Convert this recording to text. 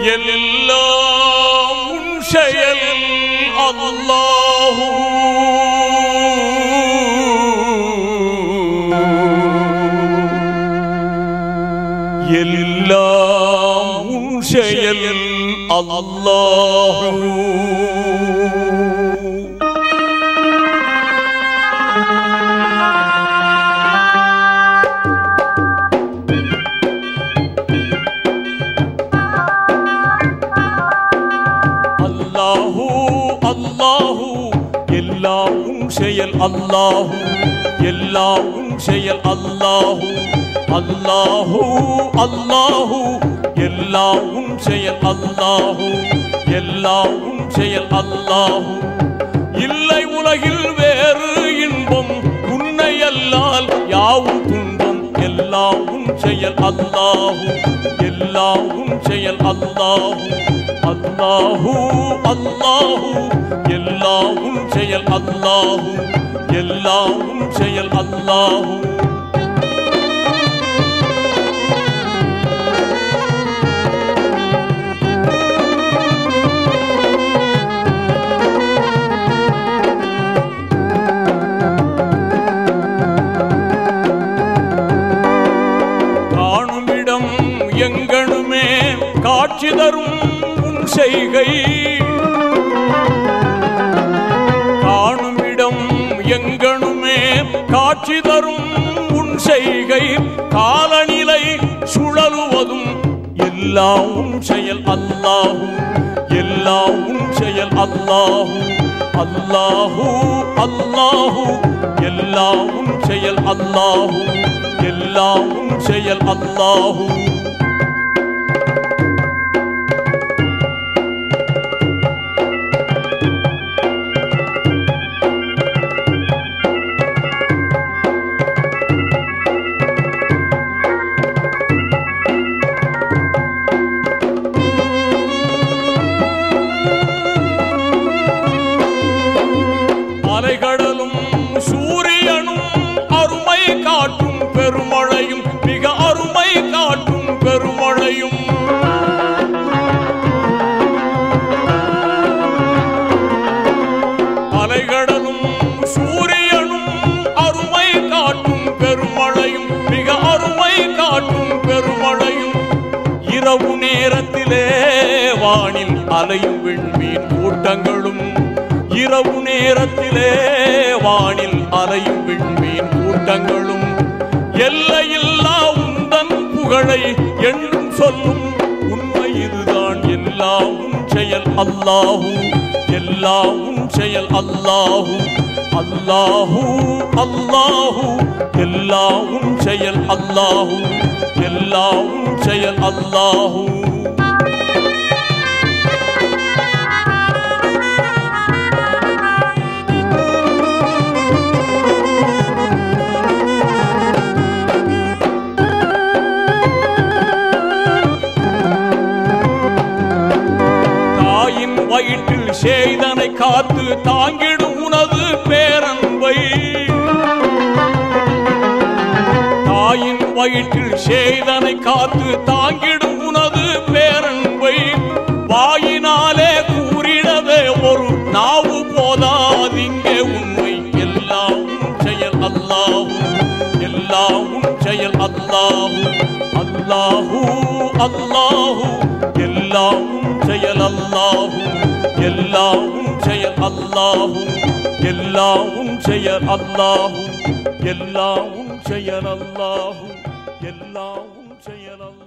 எல்லாம் உன் செயல் அல்லாஹு எல்லாம் உன் செயல் அல்லாஹு அல்லாஹு எல்லாம் உன் செயல் அல்லாஹு எல்லாம் உன் செயல் அல்லாஹு அல்லாஹு அல்லாஹு எல்லாம் உன் செயல் அல்லாஹு எல்லாம் உன் செயல் அல்லாஹு இல்லை உலகில் வேறு இன்பம் உன்னை அல்லால் யாவும் துன்பம் எல்லாம் உன் செயல் அல்லாஹு எல்லாம் உன் செயல் அல்லாஹு அல்லாஹு அல்லாஹு எல்லாம் உன் செயல் அல்லாஹு எல்லாம் உன் செயல் அல்லாஹு காணுமிடம் எங்கனுமே காட்சி தரும் உன் செய்கை காணுமிடம் எங்கனுமே காட்சி தரும் உன் செய்கை காலநிலை சுழலுவதும் எல்லாம் உன் செயல் அல்லாஹு எல்லாம் உன் செயல் அல்லாஹு அல்லாஹு அல்லாஹு எல்லாம் உன் செயல் அல்லாஹு எல்லாம் உன் செயல் அல்லாஹு அலைகடலும் சூரியனும் அருமை காட்டும் பெருமழையும் மிக அருமை காட்டும் பெருமழையும் அலைகடலும் சூரியனும் அருமை காட்டும் பெருமழையும் மிக அருமை காட்டும் பெருமழையும் இரவு நேரத்திலே வானில் அலையும் விண்மீன் கூட்டங்களும் இரவு நேரத்திலே வானில் அலையும் விண்மீன் கூட்டங்களும் எல்லையில்லா உந்தன் புகழை என்றும் சொல்லும் உண்மை இதுதான் எல்லாம் உன் செயல் அல்லாஹு எல்லாம் உன் செயல் அல்லாஹு அல்லாஹு அல்லாஹு எல்லாம் உன் செயல் அல்லாஹு எல்லாம் உன் செயல் அல்லாஹு வயிற்றில் செய்தனை காத்து தாங்கிடும் உனது பேரன்பை தாயின் வயிற்றில் செய்தனை காத்து தாங்கிடும் உனது பேரன்பை வாயினாலே கூறிடவே ஒரு நாவு போதாதிங்கே உண்மை எல்லாம் உன் செயல் அல்லாஹு எல்லாம் உன் செயல் அல்லாஹு அல்லாஹு அல்லாஹு எல்லாம் உன் செயல் அல்லாஹு எல்லாம் உன் செயல் அல்லாஹு எல்லாம் உன் செயல் அல்லாஹு எல்லாம் உன் செயல் அல்லாஹு எல்லாம் உன் செயல் அல்லாஹு